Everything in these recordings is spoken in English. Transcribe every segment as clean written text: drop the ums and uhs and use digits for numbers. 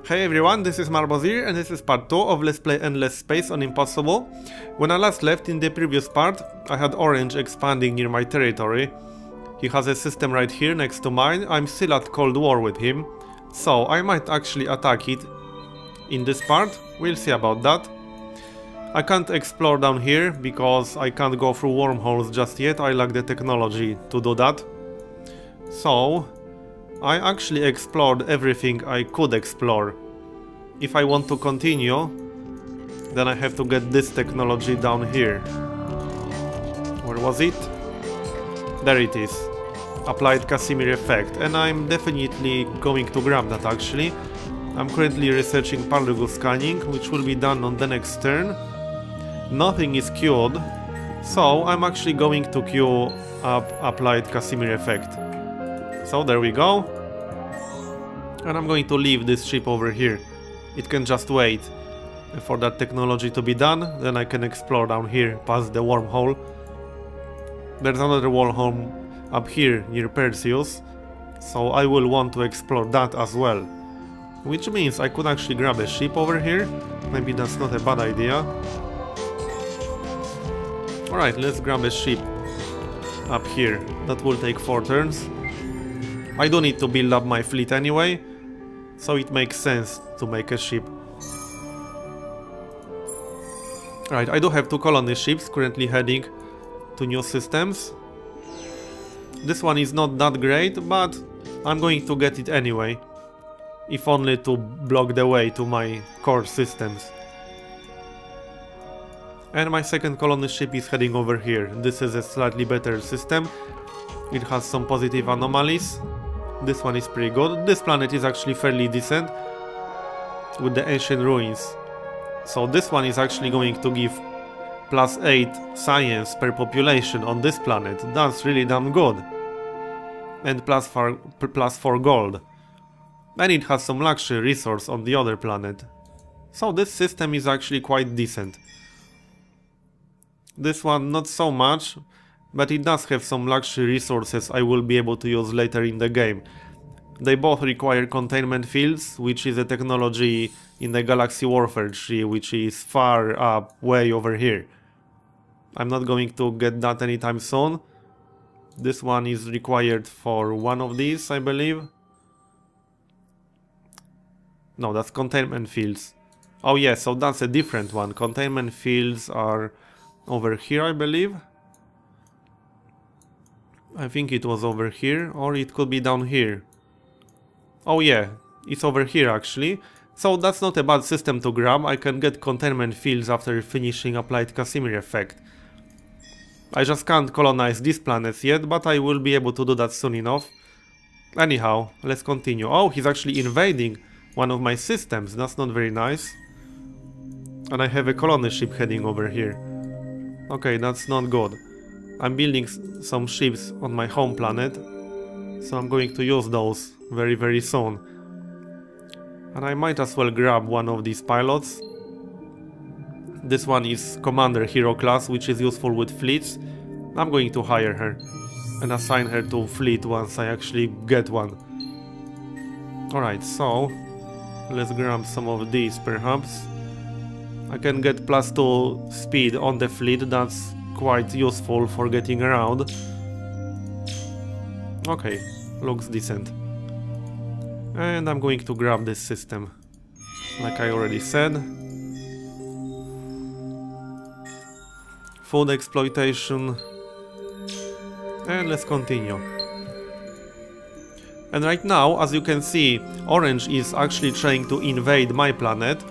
Hey everyone, this is Marbozir and this is part 2 of Let's Play Endless Space on Impossible. When I last left in the previous part, I had Orange expanding near my territory. He has a system right here next to mine. I'm still at Cold War with him, so I might actually attack it in this part. We'll see about that. I can't explore down here because I can't go through wormholes just yet. I lack the technology to do that. So I actually explored everything I could explore. If I want to continue, then I have to get this technology down here. Where was it? There it is. Applied Casimir effect, and I'm definitely going to grab that actually. I'm currently researching particle scanning, which will be done on the next turn. Nothing is queued, so I'm actually going to queue up Applied Casimir effect. So there we go. And I'm going to leave this ship over here. It can just wait for that technology to be done, then I can explore down here past the wormhole. There's another wormhole up here near Perseus, so I will want to explore that as well. Which means I could actually grab a ship over here. Maybe that's not a bad idea. Alright, let's grab a ship up here. That will take 4 turns. I do need to build up my fleet anyway, so it makes sense to make a ship. Right, I do have 2 colony ships currently heading to new systems. This one is not that great, but I'm going to get it anyway, if only to block the way to my core systems. And my second colony ship is heading over here. This is a slightly better system. It has some positive anomalies. This one is pretty good. This planet is actually fairly decent with the ancient ruins. So this one is actually going to give +8 science per population on this planet. That's really damn good. And +4 gold. And it has some luxury resource on the other planet. So this system is actually quite decent. This one not so much, but it does have some luxury resources I will be able to use later in the game. They both require containment fields, which is a technology in the Galaxy Warfare tree, which is far up, way over here. I'm not going to get that anytime soon. This one is required for one of these, I believe. No, that's containment fields. Oh yeah, so that's a different one. Containment fields are over here, I believe. I think it was over here, or it could be down here. Oh yeah, it's over here actually. So that's not a bad system to grab. I can get containment fields after finishing Applied Casimir effect. I just can't colonize these planets yet, but I will be able to do that soon enough. Anyhow, let's continue. Oh, he's actually invading one of my systems. That's not very nice. And I have a colony ship heading over here. Okay, that's not good. I'm building some ships on my home planet, so I'm going to use those very soon. And I might as well grab one of these pilots. This one is Commander Hero class, which is useful with fleets. I'm going to hire her and assign her to fleet once I actually get one. Alright, so let's grab some of these perhaps. I can get +2 speed on the fleet, that's quite useful for getting around. Okay, looks decent. And I'm going to grab this system, like I already said. Food exploitation. And let's continue. And right now, as you can see, Orange is actually trying to invade my planet.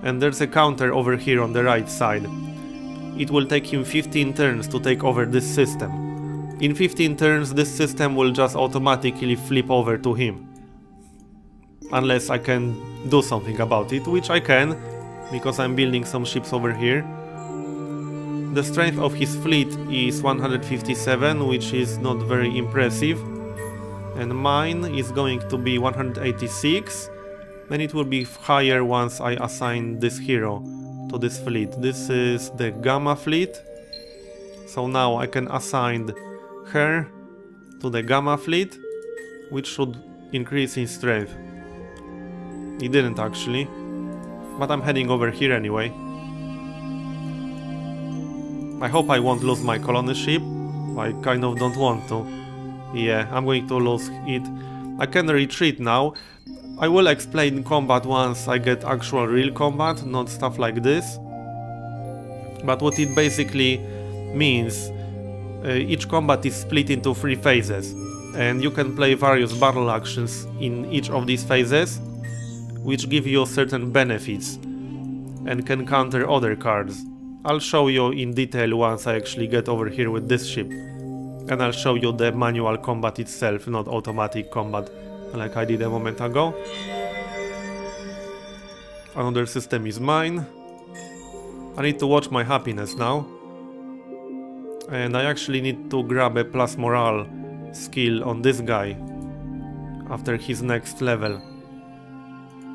And there's a counter over here on the right side. It will take him 15 turns to take over this system. In 15 turns, this system will just automatically flip over to him. Unless I can do something about it, which I can, because I'm building some ships over here. The strength of his fleet is 157, which is not very impressive. And mine is going to be 186. Then it will be higher once I assign this hero to this fleet. This is the Gamma fleet. So now I can assign her to the Gamma fleet, which should increase in strength. He didn't actually. But I'm heading over here anyway. I hope I won't lose my colony ship. I kind of don't want to. Yeah, I'm going to lose it. I can retreat now. I will explain combat once I get actual real combat, not stuff like this. But what it basically means, each combat is split into 3 phases. And you can play various battle actions in each of these phases, which give you certain benefits and can counter other cards. I'll show you in detail once I actually get over here with this ship. And I'll show you the manual combat itself, not automatic combat, like I did a moment ago. Another system is mine. I need to watch my happiness now. And I actually need to grab a plus morale skill on this guy after his next level.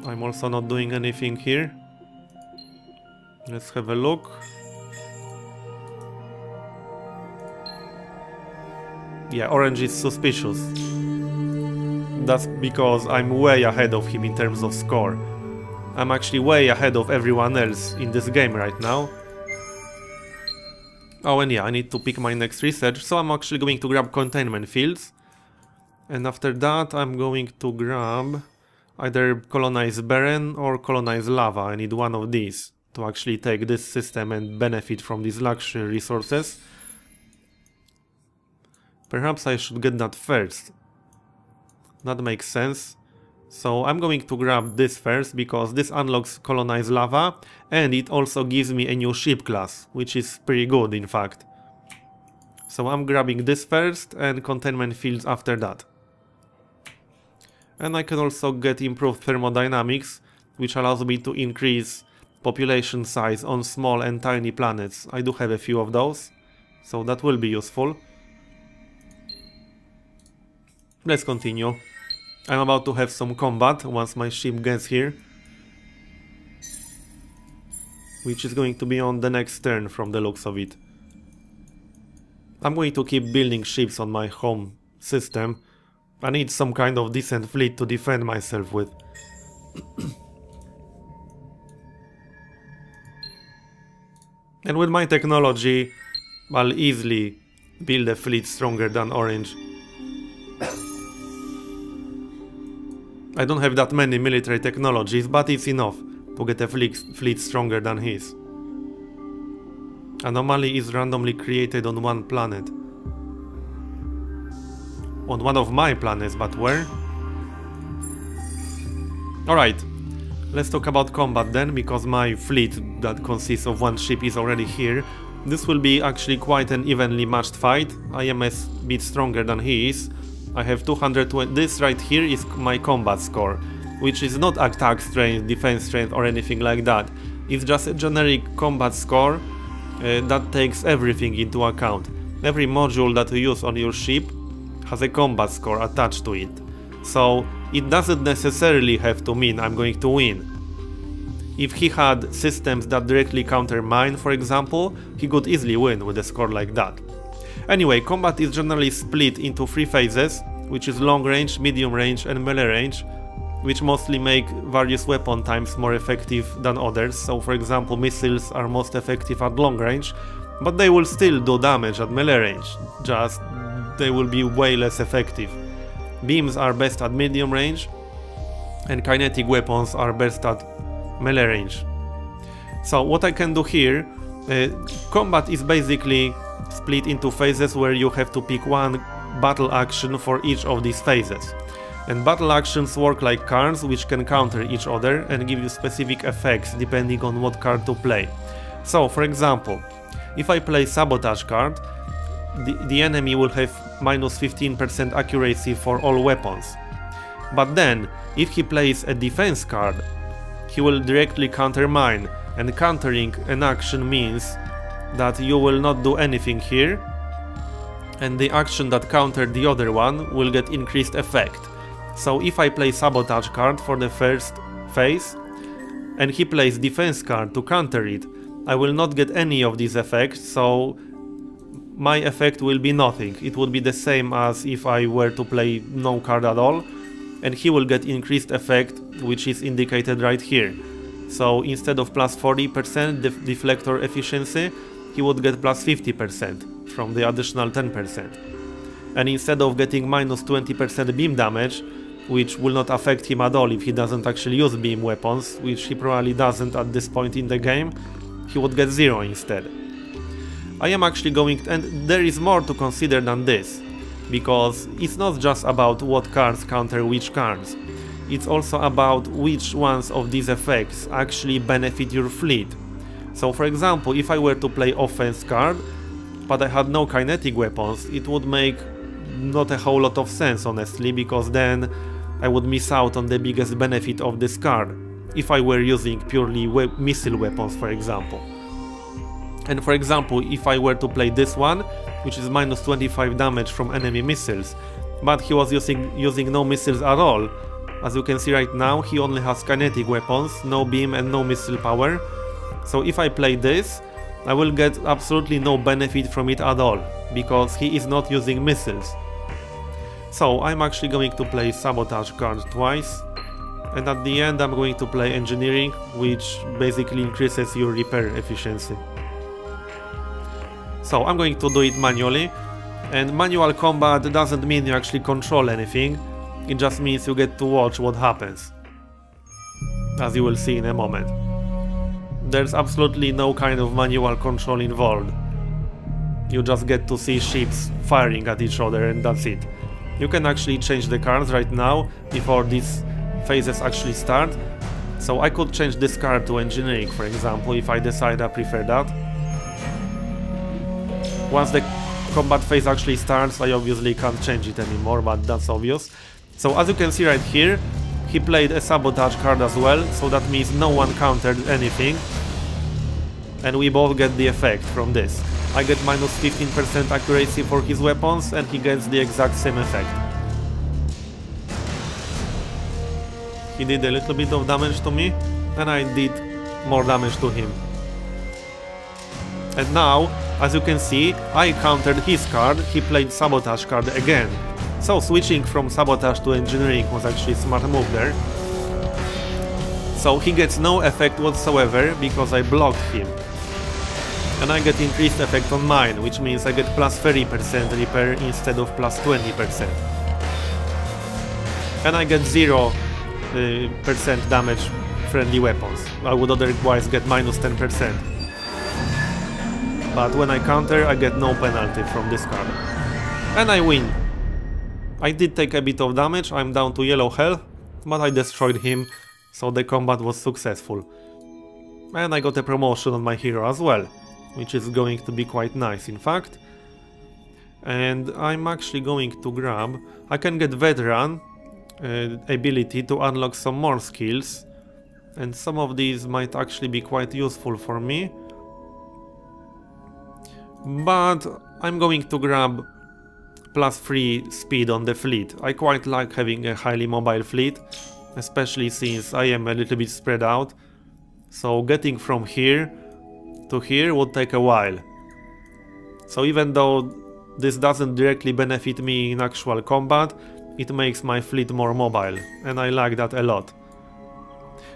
I'm also not doing anything here. Let's have a look. Yeah, orange is suspicious. That's because I'm way ahead of him in terms of score. I'm actually way ahead of everyone else in this game right now. Oh, and yeah, I need to pick my next research, so I'm actually going to grab containment fields. And after that I'm going to grab either colonize barren or colonize lava. I need one of these to actually take this system and benefit from these luxury resources. Perhaps I should get that first. That makes sense. So I'm going to grab this first because this unlocks colonize lava and it also gives me a new ship class, which is pretty good in fact. So I'm grabbing this first and containment fields after that. And I can also get improved thermodynamics, which allows me to increase population size on small and tiny planets. I do have a few of those, so that will be useful. Let's continue. I'm about to have some combat once my ship gets here, which is going to be on the next turn from the looks of it. I'm going to keep building ships on my home system. I need some kind of decent fleet to defend myself with. And with my technology, I'll easily build a fleet stronger than orange. I don't have that many military technologies, but it's enough to get a fleet stronger than his. Anomaly is randomly created on one planet. On one of my planets, but where? Alright, let's talk about combat then, because my fleet that consists of one ship is already here. This will be actually quite an evenly matched fight. I am a bit stronger than he is. I have 220. This right here is my combat score, which is not attack strength, defense strength or anything like that. It's just a generic combat score that takes everything into account. Every module that you use on your ship has a combat score attached to it. So it doesn't necessarily have to mean I'm going to win. If he had systems that directly counter mine, for example, he could easily win with a score like that. Anyway, combat is generally split into 3 phases, which is long range, medium range and melee range, which mostly make various weapon types more effective than others. So for example, missiles are most effective at long range, but they will still do damage at melee range, just they will be way less effective. Beams are best at medium range, and kinetic weapons are best at melee range. So what I can do here, combat is basically split into phases where you have to pick one battle action for each of these phases. And battle actions work like cards which can counter each other and give you specific effects depending on what card to play. So for example, if I play sabotage card, the enemy will have minus 15% accuracy for all weapons. But then, if he plays a defense card, he will directly counter mine, and countering an action means that you will not do anything here, and the action that countered the other one will get increased effect. So if I play sabotage card for the first phase, and he plays defense card to counter it, I will not get any of these effects, so my effect will be nothing. It would be the same as if I were to play no card at all, and he will get increased effect which is indicated right here. So instead of plus 40% deflector efficiency, he would get plus 50% from the additional 10%. And instead of getting minus 20% beam damage, which will not affect him at all if he doesn't actually use beam weapons, which he probably doesn't at this point in the game, he would get 0 instead. I am actually going, and there is more to consider than this, because it's not just about what cards counter which cards, it's also about which ones of these effects actually benefit your fleet. So for example, if I were to play offense card, but I had no kinetic weapons, it would make not a whole lot of sense honestly, because then I would miss out on the biggest benefit of this card, if I were using purely missile weapons for example. And for example, if I were to play this one, which is minus 25 damage from enemy missiles, but he was using no missiles at all, as you can see right now, he only has kinetic weapons, no beam and no missile power. So if I play this, I will get absolutely no benefit from it at all, because he is not using missiles. So I'm actually going to play Sabotage card twice, and at the end I'm going to play Engineering, which basically increases your repair efficiency. So I'm going to do it manually, and manual combat doesn't mean you actually control anything, it just means you get to watch what happens, as you will see in a moment. There's absolutely no kind of manual control involved. You just get to see ships firing at each other and that's it. You can actually change the cards right now, before these phases actually start. So I could change this card to Engineering, for example, if I decide I prefer that. Once the combat phase actually starts, I obviously can't change it anymore, but that's obvious. So as you can see right here, he played a Sabotage card as well, so that means no one countered anything. And we both get the effect from this. I get minus 15% accuracy for his weapons, and he gets the exact same effect. He did a little bit of damage to me, and I did more damage to him. And now, as you can see, I countered his card, he played Sabotage card again. So switching from Sabotage to Engineering was actually a smart move there. So he gets no effect whatsoever because I blocked him. And I get increased effect on mine, which means I get plus 30% repair instead of plus 20%. And I get 0% damage friendly weapons. I would otherwise get minus 10%. But when I counter, I get no penalty from this card. And I win. I did take a bit of damage, I'm down to yellow health, but I destroyed him, so the combat was successful. And I got a promotion on my hero as well, which is going to be quite nice in fact. And I'm actually going to grab... I can get Veteran ability to unlock some more skills, and some of these might actually be quite useful for me. But I'm going to grab plus 3 speed on the fleet. I quite like having a highly mobile fleet, especially since I am a little bit spread out. So getting from here to here would take a while. So even though this doesn't directly benefit me in actual combat, it makes my fleet more mobile, and I like that a lot.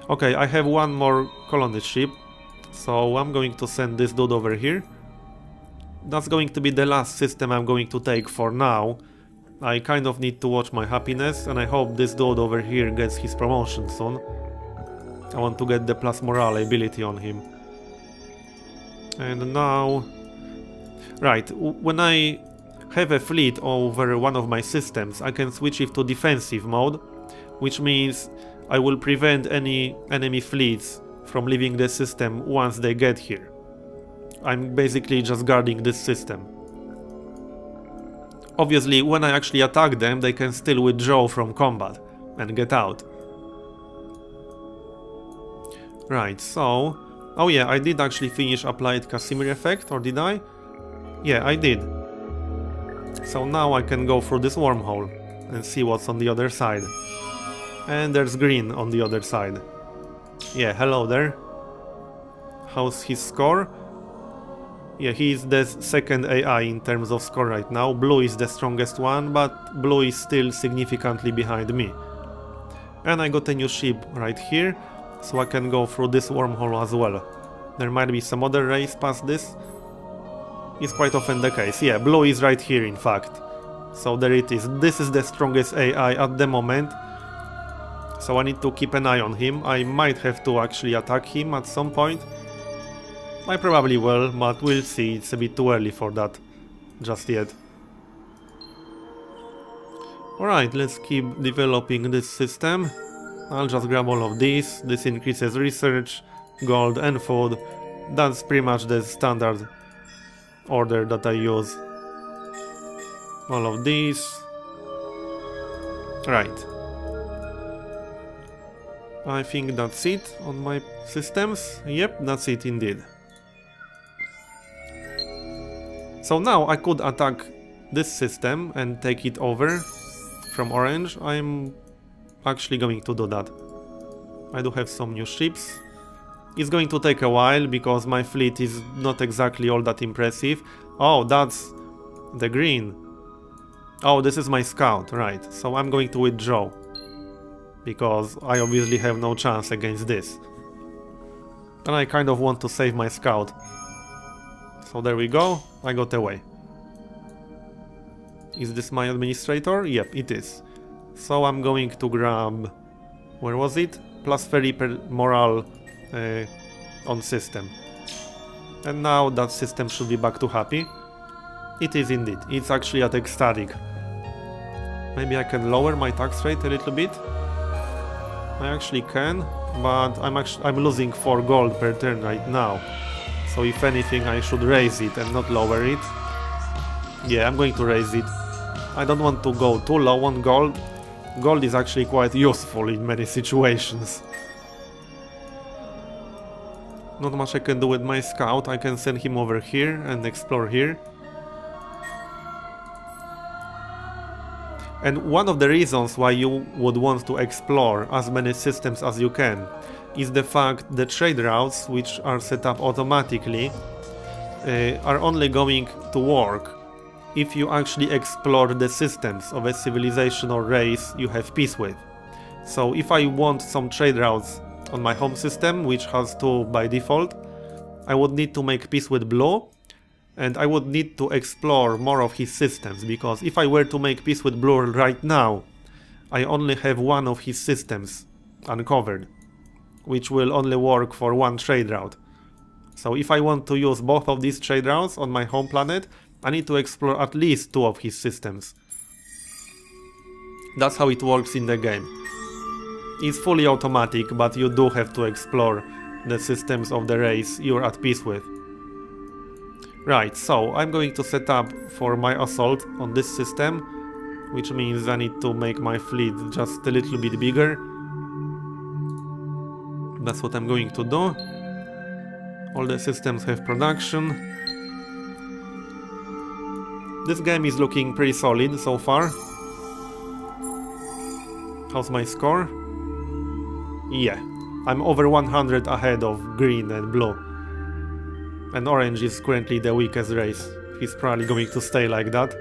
Okay, I have one more colonist ship, so I'm going to send this dude over here. That's going to be the last system I'm going to take for now. I kind of need to watch my happiness, and I hope this dude over here gets his promotion soon. I want to get the plus morale ability on him. And now... Right, when I have a fleet over one of my systems, I can switch it to defensive mode, which means I will prevent any enemy fleets from leaving the system once they get here. I'm basically just guarding this system. Obviously, when I actually attack them, they can still withdraw from combat and get out. Right, so... Oh yeah, I did actually finish applied Casimir effect, or did I? Yeah, I did. So now I can go through this wormhole and see what's on the other side. And there's green on the other side. Yeah, hello there. How's his score? Yeah, he is the second AI in terms of score right now. Blue is the strongest one, but blue is still significantly behind me. And I got a new ship right here, so I can go through this wormhole as well. There might be some other race past this. It's quite often the case. Yeah, Blue is right here in fact. So there it is. This is the strongest AI at the moment. So I need to keep an eye on him. I might have to actually attack him at some point. I probably will, but we'll see. It's a bit too early for that just yet. Alright, let's keep developing this system. I'll just grab all of these. This increases research, gold and food. That's pretty much the standard order that I use. All of these. Right. I think that's it on my systems. Yep, that's it indeed. So now I could attack this system and take it over from Orange. I'm actually going to do that. I do have some new ships. It's going to take a while because my fleet is not exactly all that impressive. Oh, that's the green. Oh, this is my scout, right. So I'm going to withdraw because I obviously have no chance against this. And I kind of want to save my scout. So there we go, I got away. Is this my administrator? Yep, it is. So I'm going to grab... where was it? Plus 30 per morale on system. And now that system should be back to happy. It is indeed. It's actually at ecstatic. Maybe I can lower my tax rate a little bit. I actually can, but I'm losing 4 gold per turn right now. So if anything, I should raise it and not lower it. Yeah, I'm going to raise it. I don't want to go too low on gold. Gold is actually quite useful in many situations. Not much I can do with my scout. I can send him over here and explore here. And one of the reasons why you would want to explore as many systems as you can is the fact that trade routes, which are set up automatically, are only going to work if you actually explore the systems of a civilization or race you have peace with. So if I want some trade routes on my home system, which has 2 by default, I would need to make peace with Blue, and I would need to explore more of his systems, because if I were to make peace with Blue right now, I only have 1 of his systems uncovered, which will only work for 1 trade route. So if I want to use both of these trade routes on my home planet, I need to explore at least 2 of his systems. That's how it works in the game. It's fully automatic, but you do have to explore the systems of the race you're at peace with. Right, so I'm going to set up for my assault on this system, which means I need to make my fleet just a little bit bigger. That's what I'm going to do. All the systems have production. This game is looking pretty solid so far. How's my score? Yeah, I'm over 100 ahead of green and blue. And orange is currently the weakest race. He's probably going to stay like that.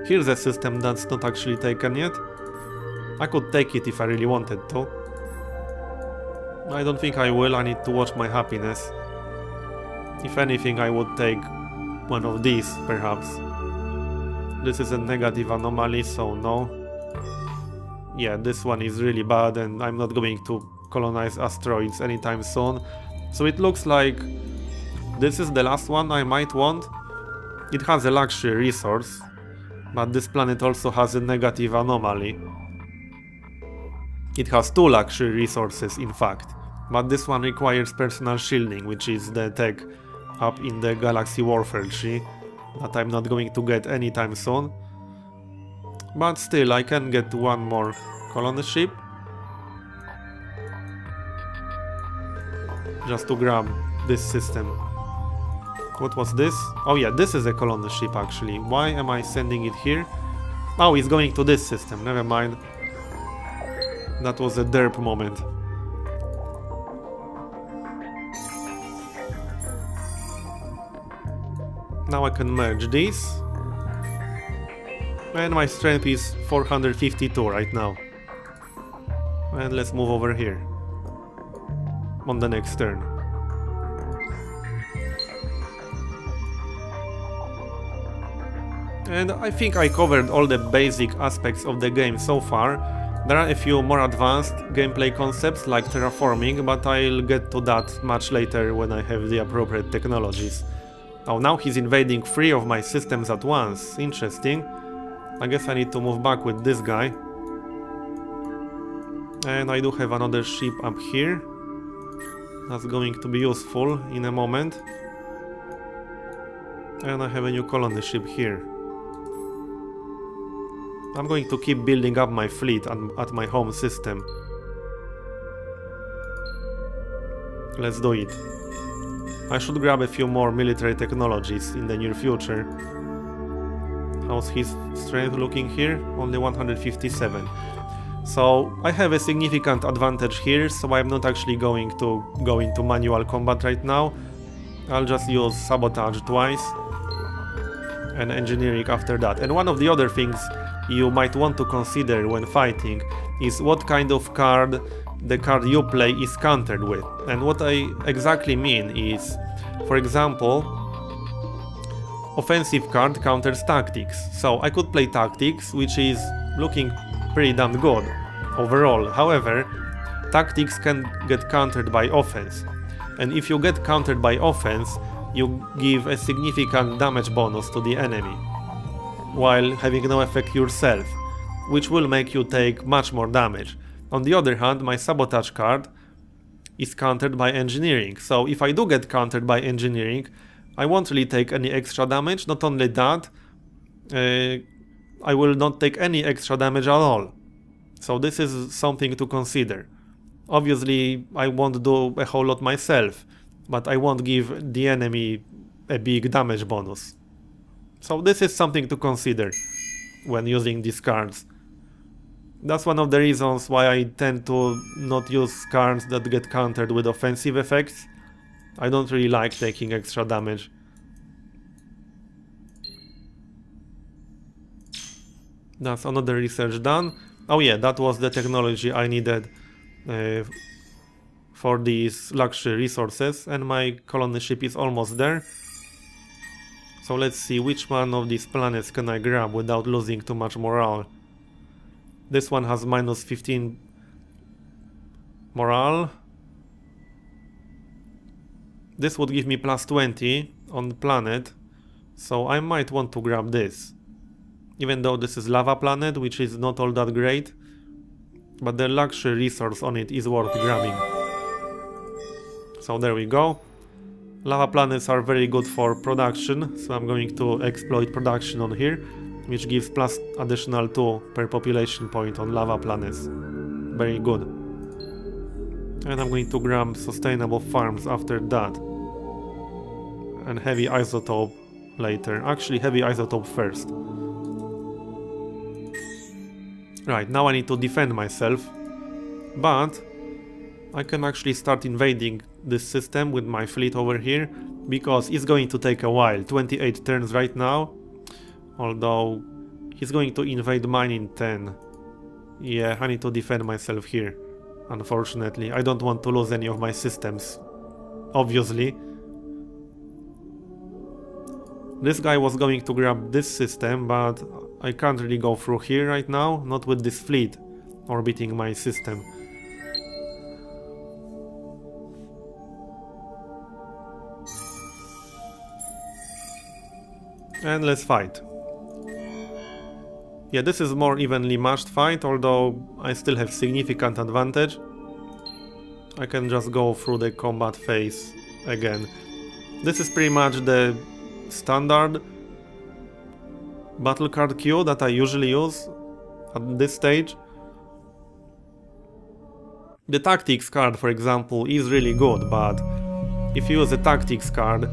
Here's a system that's not actually taken yet. I could take it if I really wanted to. I don't think I will, I need to watch my happiness. If anything, I would take one of these, perhaps. This is a negative anomaly, so no. Yeah, this one is really bad and I'm not going to colonize asteroids anytime soon. So it looks like this is the last one I might want. It has a luxury resource, but this planet also has a negative anomaly. It has 2 luxury resources, in fact, but this one requires personal shielding, which is the tech up in the Galaxy Warfare tree that I'm not going to get anytime soon. But still, I can get 1 more colony ship. Just to grab this system. What was this? Oh yeah, this is a colony ship actually. Why am I sending it here? Oh, it's going to this system, never mind. That was a derp moment. Now I can merge these. And my strength is 452 right now. And let's move over here on the next turn. And I think I covered all the basic aspects of the game so far. There are a few more advanced gameplay concepts like terraforming, but I'll get to that much later when I have the appropriate technologies. Oh, now he's invading 3 of my systems at once. Interesting. I guess I need to move back with this guy. And I do have another ship up here. That's going to be useful in a moment. And I have a new colony ship here. I'm going to keep building up my fleet at my home system. Let's do it. I should grab a few more military technologies in the near future. How's his strength looking here? Only 157. So I have a significant advantage here, so I'm not actually going to go into manual combat right now. I'll just use sabotage twice and engineering after that. And one of the other things you might want to consider when fighting is what kind of card the card you play is countered with. And what I exactly mean is, for example, offensive card counters tactics. So I could play tactics, which is looking pretty damn good overall. However, tactics can get countered by offense. And if you get countered by offense, you give a significant damage bonus to the enemy, while having no effect yourself, which will make you take much more damage. On the other hand, my sabotage card is countered by engineering, so if I do get countered by engineering, I won't really take any extra damage. Not only that, I will not take any extra damage at all. So this is something to consider. Obviously, I won't do a whole lot myself, but I won't give the enemy a big damage bonus. So this is something to consider when using these cards. That's one of the reasons why I tend to not use cards that get countered with offensive effects. I don't really like taking extra damage. That's another research done. Oh yeah, that was the technology I needed for these luxury resources, and my colony ship is almost there. So let's see which one of these planets can I grab without losing too much morale. This one has minus 15 morale. This would give me plus 20 on the planet, so I might want to grab this. Even though this is lava planet, which is not all that great, but the luxury resource on it is worth grabbing. So there we go. Lava planets are very good for production, so I'm going to exploit production on here, which gives plus additional 2 per population point on lava planets. Very good. And I'm going to grab sustainable farms after that. And heavy isotope later. Actually, heavy isotope first. Right, now I need to defend myself, but I can actually start invading this system with my fleet over here, because it's going to take a while. 28 turns right now, although he's going to invade mine in 10. Yeah, I need to defend myself here, unfortunately. I don't want to lose any of my systems, obviously. This guy was going to grab this system, but I can't really go through here right now, not with this fleet orbiting my system. And let's fight. Yeah, this is more evenly matched fight, although I still have significant advantage. I can just go through the combat phase again. This is pretty much the standard battle card queue that I usually use at this stage. The tactics card, for example, is really good, but if you use a tactics card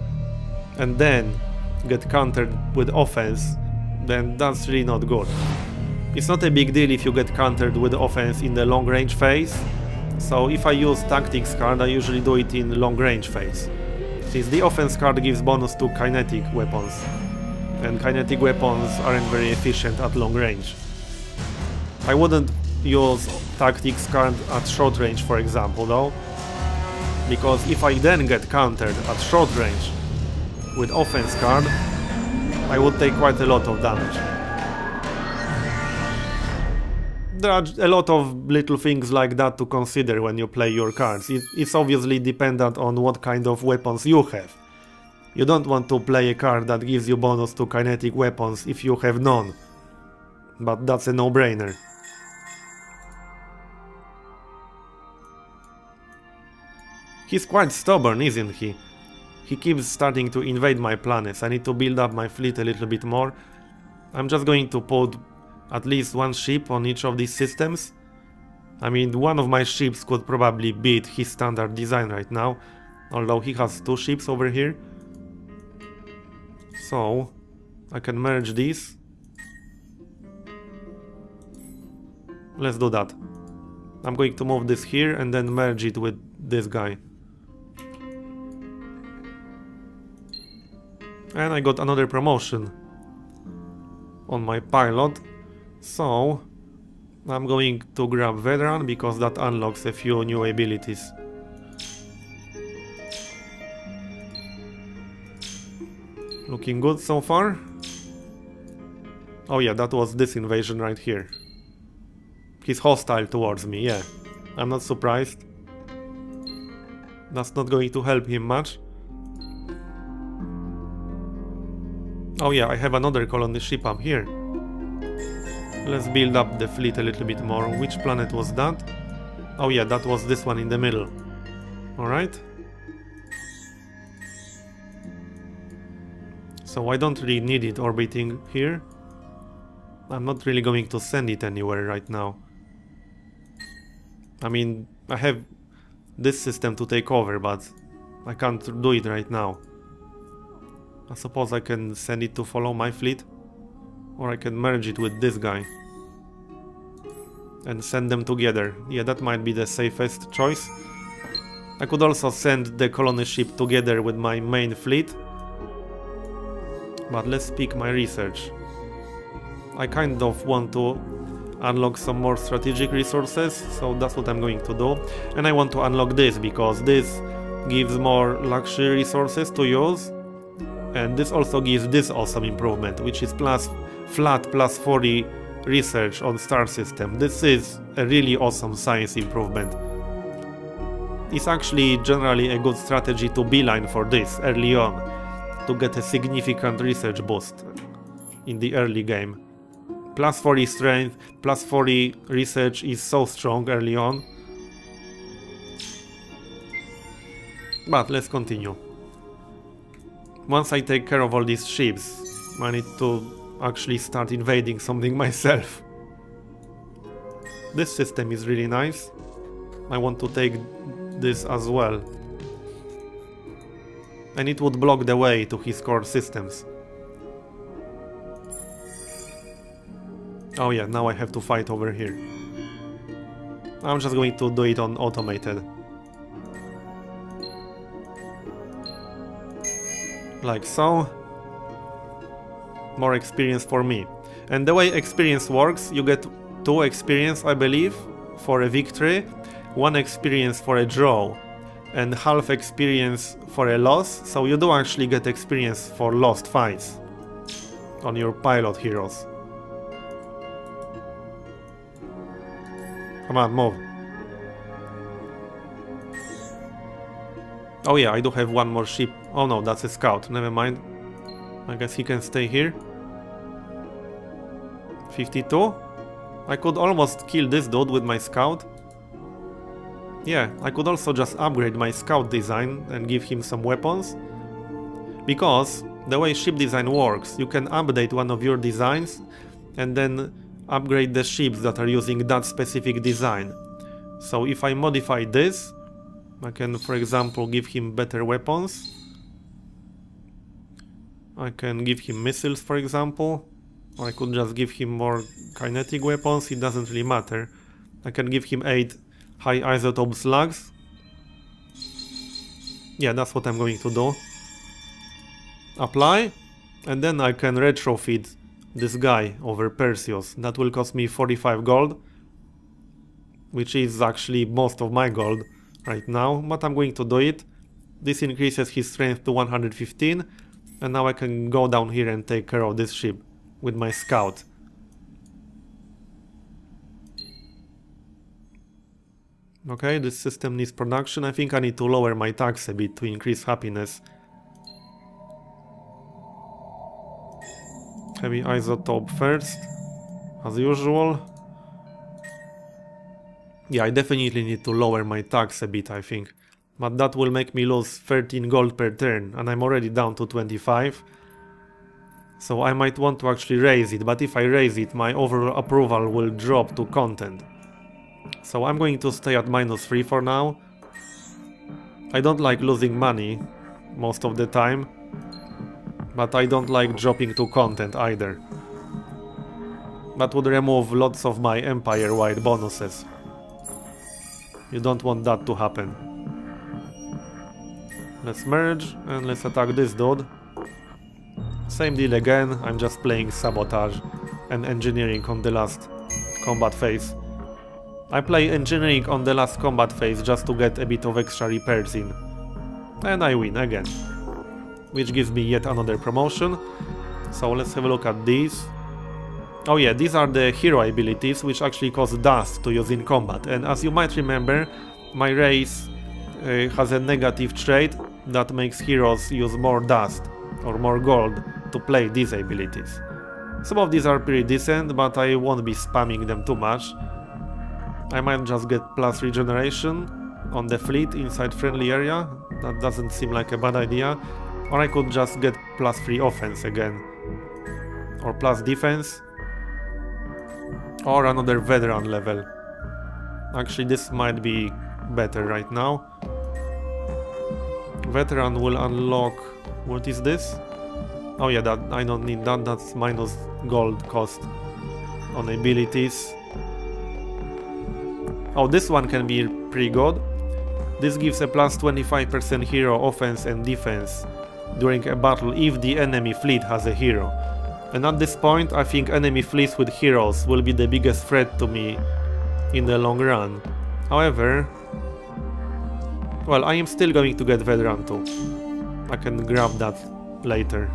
and then get countered with offense, then that's really not good. It's not a big deal if you get countered with offense in the long range phase, so if I use tactics card, I usually do it in long range phase, since the offense card gives bonus to kinetic weapons. and kinetic weapons aren't very efficient at long range. I wouldn't use tactics card at short range, for example, though, because if I then get countered at short range with offense card, I would take quite a lot of damage. There are a lot of little things like that to consider when you play your cards. It's obviously dependent on what kind of weapons you have. You don't want to play a card that gives you bonus to kinetic weapons if you have none. But that's a no-brainer. He's quite stubborn, isn't he? He keeps starting to invade my planets. I need to build up my fleet a little bit more. I'm just going to put at least one ship on each of these systems. I mean, one of my ships could probably beat his standard design right now, although he has two ships over here. So, I can merge these. Let's do that. I'm going to move this here and then merge it with this guy. And I got another promotion on my pilot. So, I'm going to grab Veteran because that unlocks a few new abilities. Looking good so far. Oh yeah, that was this invasion right here. He's hostile towards me, yeah. I'm not surprised. That's not going to help him much. Oh yeah, I have another colony ship up here. Let's build up the fleet a little bit more. Which planet was that? Oh yeah, that was this one in the middle. Alright. So I don't really need it orbiting here. I'm not really going to send it anywhere right now. I mean, I have this system to take over, but I can't do it right now. I suppose I can send it to follow my fleet, or I can merge it with this guy and send them together. Yeah, that might be the safest choice. I could also send the colony ship together with my main fleet, but let's pick my research. I kind of want to unlock some more strategic resources, so that's what I'm going to do. And I want to unlock this because this gives more luxury resources to use. And this also gives this awesome improvement, which is flat plus 40 research on star system. This is a really awesome science improvement. It's actually generally a good strategy to beeline for this early on, to get a significant research boost in the early game. Plus 40 strength, plus 40 research is so strong early on. But let's continue. Once I take care of all these ships, I need to actually start invading something myself. This system is really nice. I want to take this as well. And it would block the way to his core systems. Oh yeah, now I have to fight over here. I'm just going to do it on automated. Like so. More experience for me. And the way experience works, you get 2 experience, I believe, for a victory, 1 experience for a draw, and half experience for a loss, so you do actually get experience for lost fights on your pilot heroes. Come on, move. Oh yeah, I do have 1 more ship. Oh no, that's a scout, never mind. I guess he can stay here. 52? I could almost kill this dude with my scout. Yeah, I could also just upgrade my scout design and give him some weapons. Because the way ship design works, you can update one of your designs and then upgrade the ships that are using that specific design. So if I modify this, I can, for example, give him better weapons. I can give him missiles, for example. Or I could just give him more kinetic weapons, it doesn't really matter. I can give him 8 high isotope slugs. Yeah, that's what I'm going to do. Apply. And then I can retrofit this guy over Perseus. That will cost me 45 gold, which is actually most of my gold right now, but I'm going to do it. This increases his strength to 115, and now I can go down here and take care of this ship with my scout. Okay, this system needs production. I think I need to lower my tax a bit to increase happiness. Heavy isotope first, as usual. Yeah, I definitely need to lower my tax a bit, I think. But that will make me lose 13 gold per turn, and I'm already down to 25. So I might want to actually raise it, but if I raise it, my overall approval will drop to content. So I'm going to stay at -3 for now. I don't like losing money most of the time, but I don't like dropping to content either. That would remove lots of my empire-wide bonuses. You don't want that to happen. Let's merge and let's attack this dude. Same deal again, I'm just playing sabotage and engineering on the last combat phase. I play engineering on the last combat phase just to get a bit of extra repairs in. And I win again. Which gives me yet another promotion. So let's have a look at these. Oh yeah, these are the hero abilities which actually cause dust to use in combat. And as you might remember, my race has a negative trait that makes heroes use more dust or more gold to play these abilities. Some of these are pretty decent, but I won't be spamming them too much. I might just get plus regeneration on the fleet inside friendly area. That doesn't seem like a bad idea. Or I could just get +3 offense again. Or plus defense. Or another veteran level. Actually, this might be better right now. Veteran will unlock... What is this? Oh yeah, that I don't need that. That's minus gold cost on abilities. Oh, this one can be pretty good. This gives a plus 25% hero offense and defense during a battle if the enemy fleet has a hero. And at this point, I think enemy fleets with heroes will be the biggest threat to me in the long run. However, well, I am still going to get veteran too. I can grab that later.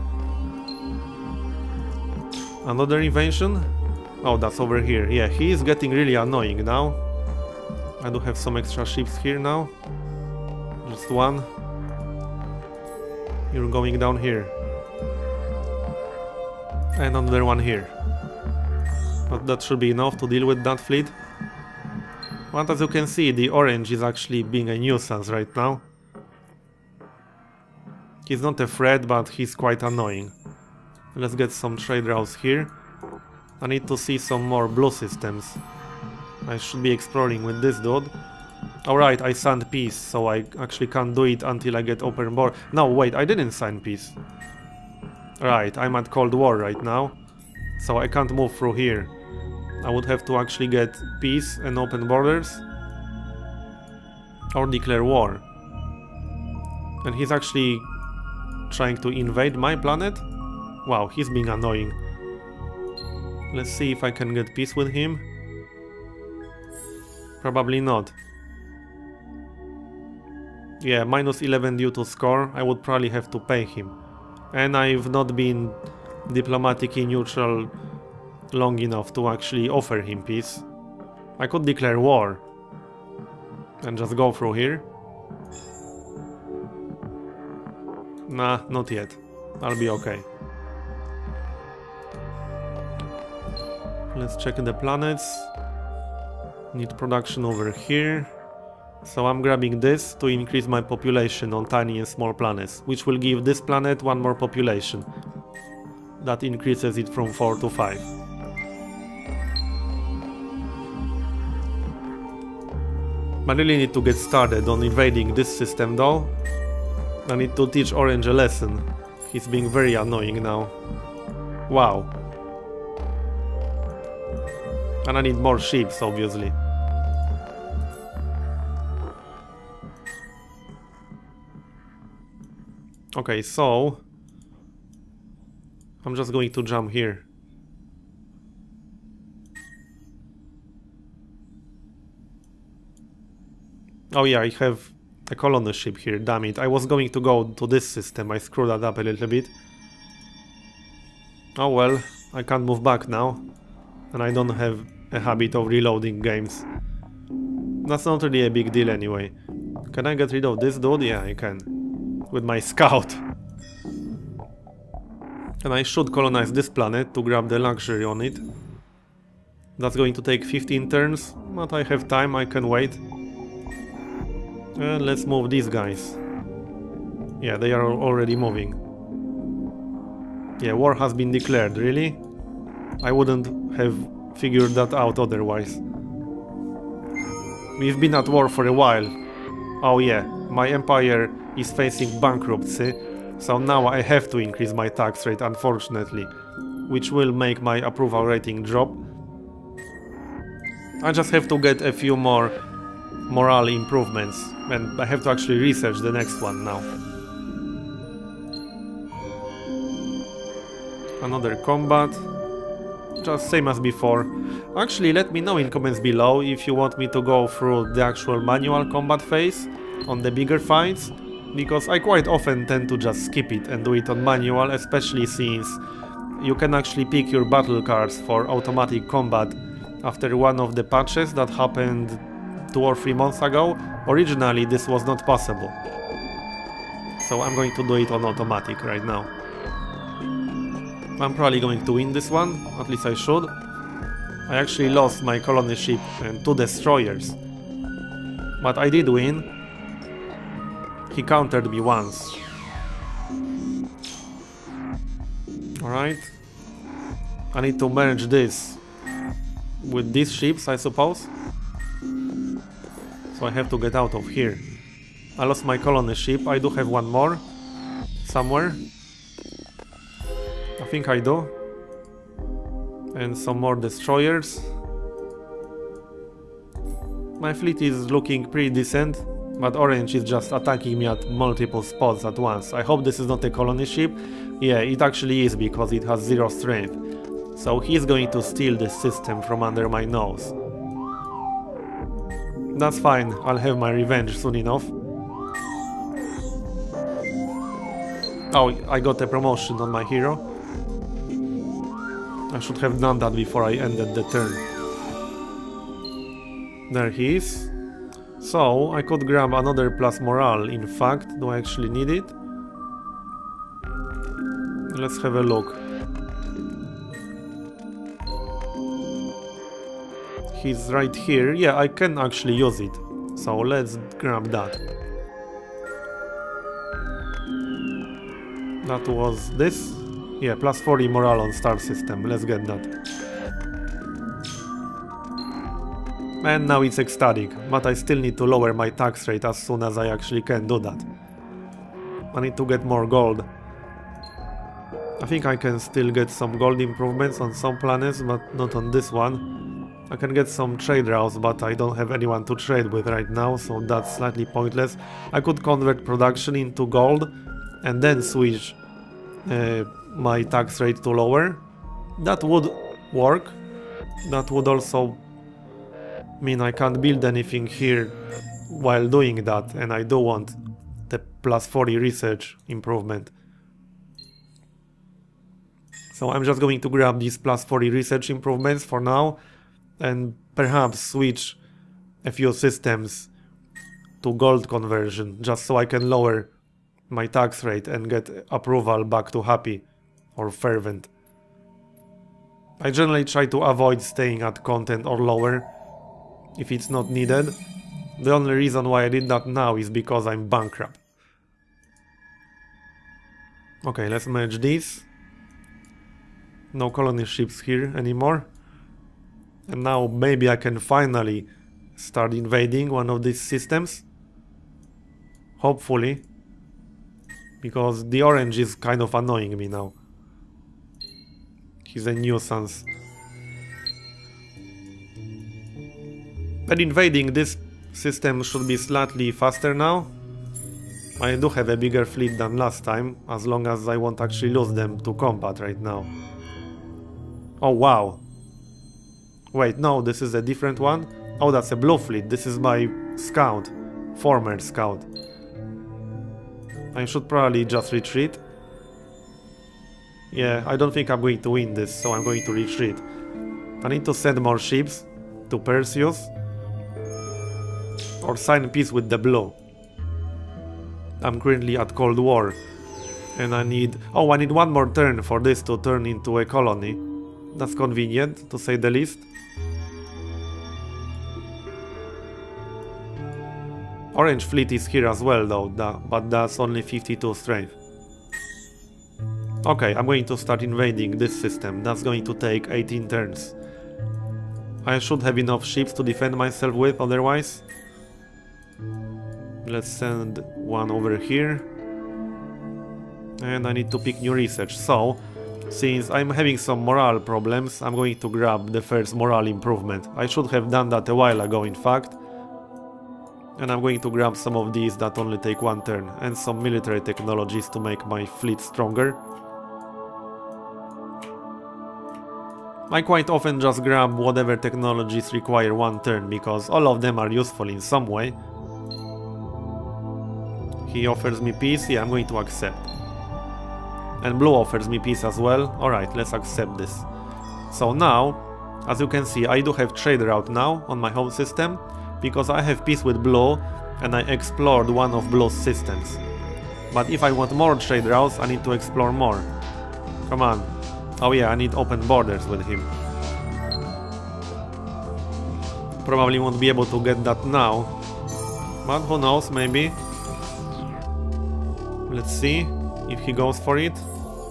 Another invention? Oh, that's over here. Yeah, he is getting really annoying now. I do have some extra ships here now. Just one. You're going down here. And another one here. But that should be enough to deal with that fleet. But as you can see, the orange is actually being a nuisance right now. He's not a threat, but he's quite annoying. Let's get some trade routes here. I need to see some more blue systems. I should be exploring with this dude. Alright, I signed peace, so I actually can't do it until I get open border. No, wait, I didn't sign peace. Right, I'm at Cold War right now, so I can't move through here. I would have to actually get peace and open borders. Or declare war. And he's actually trying to invade my planet? Wow, he's being annoying. Let's see if I can get peace with him. Probably not. Yeah, minus 11 due to score. I would probably have to pay him. And I've not been diplomatically neutral long enough to actually offer him peace. I could declare war and just go through here. Nah, not yet. I'll be okay. Let's check the planets. Need production over here. So I'm grabbing this to increase my population on tiny and small planets, which will give this planet one more population. That increases it from 4 to 5. I really need to get started on invading this system though. I need to teach Orange a lesson. He's being very annoying now. Wow. And I need more ships, obviously. Okay, so I'm just going to jump here. Oh yeah, I have a colony ship here, damn it. I was going to go to this system, I screwed that up a little bit. Oh well, I can't move back now. And I don't have a habit of reloading games. That's not really a big deal anyway. Can I get rid of this dude? Yeah, I can. With my scout. And I should colonize this planet to grab the luxury on it. That's going to take 15 turns, but I have time, I can wait. And let's move these guys. Yeah, they are already moving. Yeah, war has been declared, really? I wouldn't have figured that out otherwise. We've been at war for a while. Oh yeah, my empire is facing bankruptcy, so now I have to increase my tax rate, unfortunately, which will make my approval rating drop. I just have to get a few more morale improvements, and I have to actually research the next one now. Another combat, just same as before. Actually, let me know in comments below if you want me to go through the actual manual combat phase on the bigger fights, because I quite often tend to just skip it and do it on manual, especially since you can actually pick your battle cards for automatic combat after one of the patches that happened 2 or 3 months ago. Originally this was not possible, so I'm going to do it on automatic right now. I'm probably going to win this one, at least I should. I actually lost my colony ship and 2 destroyers, but I did win. He countered me once. Alright, I need to merge this with these ships, I suppose. So I have to get out of here. I lost my colony ship. I do have one more somewhere. I think I do. And some more destroyers. My fleet is looking pretty decent, but Orange is just attacking me at multiple spots at once. I hope this is not a colony ship. Yeah, it actually is, because it has 0 strength. So he's going to steal this system from under my nose. That's fine, I'll have my revenge soon enough. Oh, I got a promotion on my hero. I should have done that before I ended the turn. There he is. So, I could grab another plus morale, in fact. Do I actually need it? Let's have a look. He's right here. Yeah, I can actually use it. So let's grab that. That was this. Yeah, plus 40 morale on star system. Let's get that. And now it's ecstatic, but I still need to lower my tax rate as soon as I actually can do that. I need to get more gold. I think I can still get some gold improvements on some planets, but not on this one. I can get some trade routes, but I don't have anyone to trade with right now, so that's slightly pointless. I could convert production into gold and then switch my tax rate to lower. That would work. That would also mean I can't build anything here while doing that, and I do want the plus 40 research improvement. So I'm just going to grab these plus 40 research improvements for now, and perhaps switch a few systems to gold conversion, just so I can lower my tax rate and get approval back to happy or fervent. I generally try to avoid staying at content or lower if it's not needed. The only reason why I did that now is because I'm bankrupt. Okay, let's merge these. No colony ships here anymore. And now maybe I can finally start invading one of these systems. Hopefully. Because the orange is kind of annoying me now. He's a nuisance. And invading this system should be slightly faster now. I do have a bigger fleet than last time, as long as I won't actually lose them to combat right now. Oh wow. Wait, no, this is a different one? Oh, that's a blue fleet. This is my scout. Former scout. I should probably just retreat. Yeah, I don't think I'm going to win this, so I'm going to retreat. I need to send more ships to Perseus. Or sign peace with the blue. I'm currently at Cold War. And I need... Oh, I need one more turn for this to turn into a colony. That's convenient, to say the least. Orange fleet is here as well though, but that's only 52 strength. Okay, I'm going to start invading this system. That's going to take 18 turns. I should have enough ships to defend myself with otherwise. Let's send one over here. And I need to pick new research. So, since I'm having some morale problems, I'm going to grab the first morale improvement. I should have done that a while ago, in fact. And I'm going to grab some of these that only take one turn, and some military technologies to make my fleet stronger. I quite often just grab whatever technologies require one turn, because all of them are useful in some way. He offers me peace, yeah, I'm going to accept. And blue offers me peace as well. Alright, let's accept this. So now, as you can see, I do have trade route now on my home system, because I have peace with blue and I explored one of blue's systems. But if I want more trade routes, I need to explore more. Come on. Oh yeah, I need open borders with him. Probably won't be able to get that now. But who knows, maybe. Let's see if he goes for it.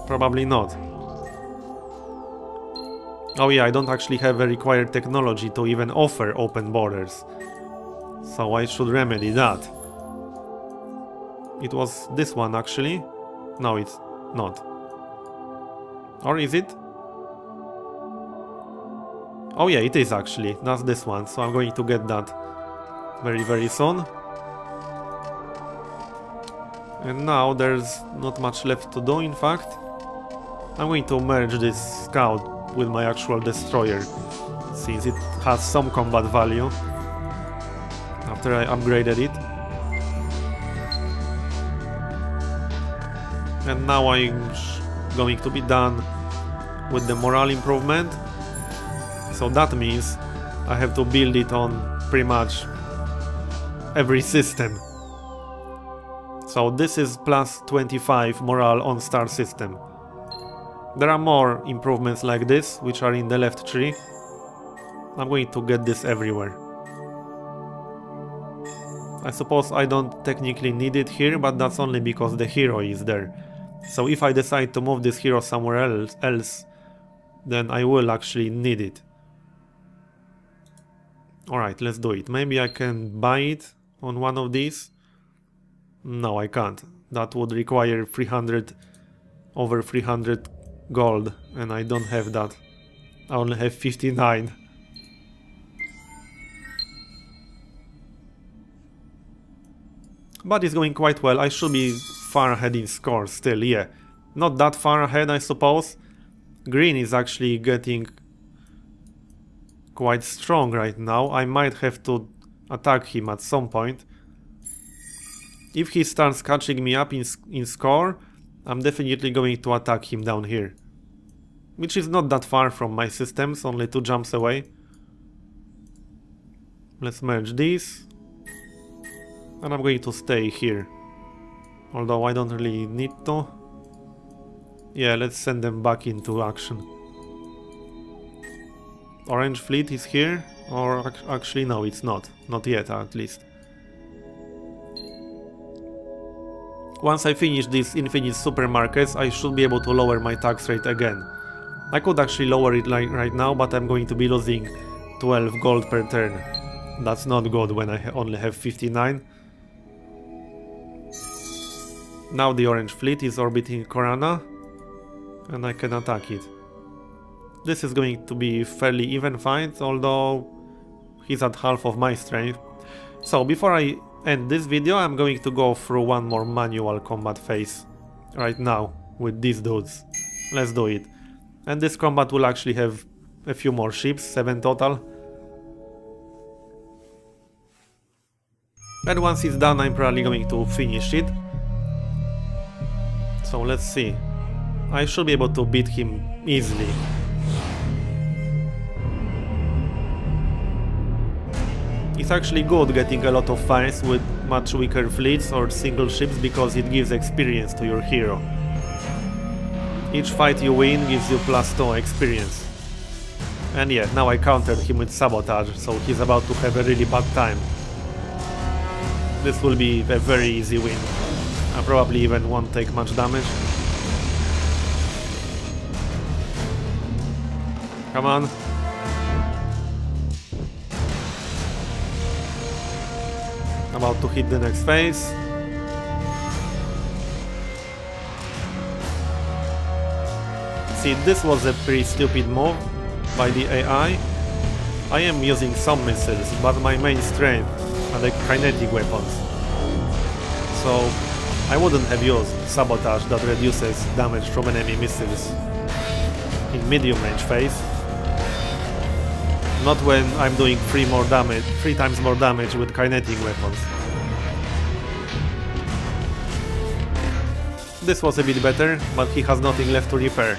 Probably not. Oh yeah, I don't actually have a required technology to even offer open borders. So I should remedy that. It was this one actually. No, it's not. Or is it? Oh yeah, it is actually. That's this one. So I'm going to get that very, very soon. And now there's not much left to do, in fact. I'm going to merge this scout with my actual destroyer, since it has some combat value after I upgraded it. And now I'm going to be done with the morale improvement. So that means I have to build it on pretty much every system. So this is plus 25 morale on star system. There are more improvements like this, which are in the left tree. I'm going to get this everywhere. I suppose I don't technically need it here, but that's only because the hero is there. So if I decide to move this hero somewhere else, then I will actually need it. Alright, let's do it. Maybe I can buy it on one of these. No, I can't. That would require 300, over 300 gold, and I don't have that. I only have 59. But it's going quite well. I should be far ahead in score still, yeah. Not that far ahead, I suppose. Green is actually getting quite strong right now. I might have to attack him at some point. If he starts catching me up in score, I'm definitely going to attack him down here. Which is not that far from my systems, only 2 jumps away. Let's merge these. And I'm going to stay here. Although I don't really need to. Yeah, let's send them back into action. Orange fleet is here. Or actually no, it's not. Not yet, at least. Once I finish these infinite supermarkets, I should be able to lower my tax rate again. I could actually lower it right now, but I'm going to be losing 12 gold per turn. That's not good when I only have 59. Now the orange fleet is orbiting Korana, and I can attack it. This is going to be fairly even fight, although he's at half of my strength. So before I And this video I'm going to go through one more manual combat phase right now with these dudes. Let's do it. And this combat will actually have a few more ships, 7 total. And once it's done, I'm probably going to finish it. So let's see. I should be able to beat him easily. It's actually good getting a lot of fights with much weaker fleets or single ships because it gives experience to your hero. Each fight you win gives you +2 experience. And yeah, now I countered him with sabotage, so he's about to have a really bad time. This will be a very easy win. I probably even won't take much damage. Come on. About to hit the next phase. See, this was a pretty stupid move by the AI. I am using some missiles, but my main strength are the kinetic weapons. So I wouldn't have used sabotage that reduces damage from enemy missiles in medium range phase. Not when I'm doing 3 times more damage with kinetic weapons. This was a bit better, but he has nothing left to repair.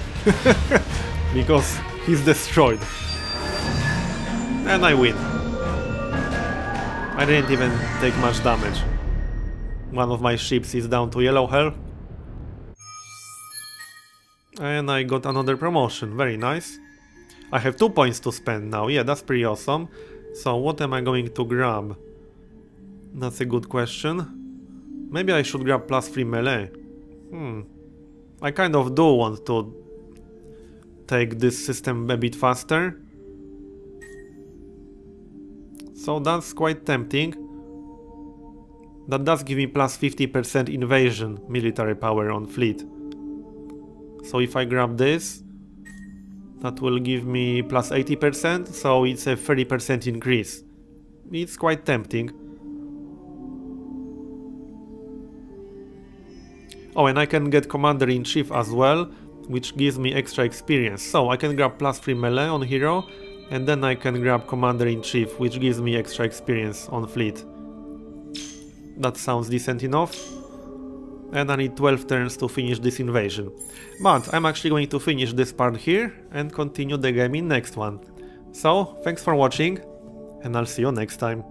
Because he's destroyed. And I win. I didn't even take much damage. One of my ships is down to yellow health. And I got another promotion, very nice. I have 2 points to spend now, yeah, that's pretty awesome. So what am I going to grab? That's a good question. Maybe I should grab +3 melee. I kind of do want to take this system a bit faster. So that's quite tempting. That does give me +50% invasion military power on fleet. So if I grab this, that will give me +80%, so it's a 30% increase. It's quite tempting. Oh, and I can get Commander-in-Chief as well, which gives me extra experience. So I can grab +3 melee on hero, and then I can grab Commander-in-Chief, which gives me extra experience on fleet. That sounds decent enough. And I need 12 turns to finish this invasion. But I'm actually going to finish this part here and continue the game in next one. So, thanks for watching, and I'll see you next time.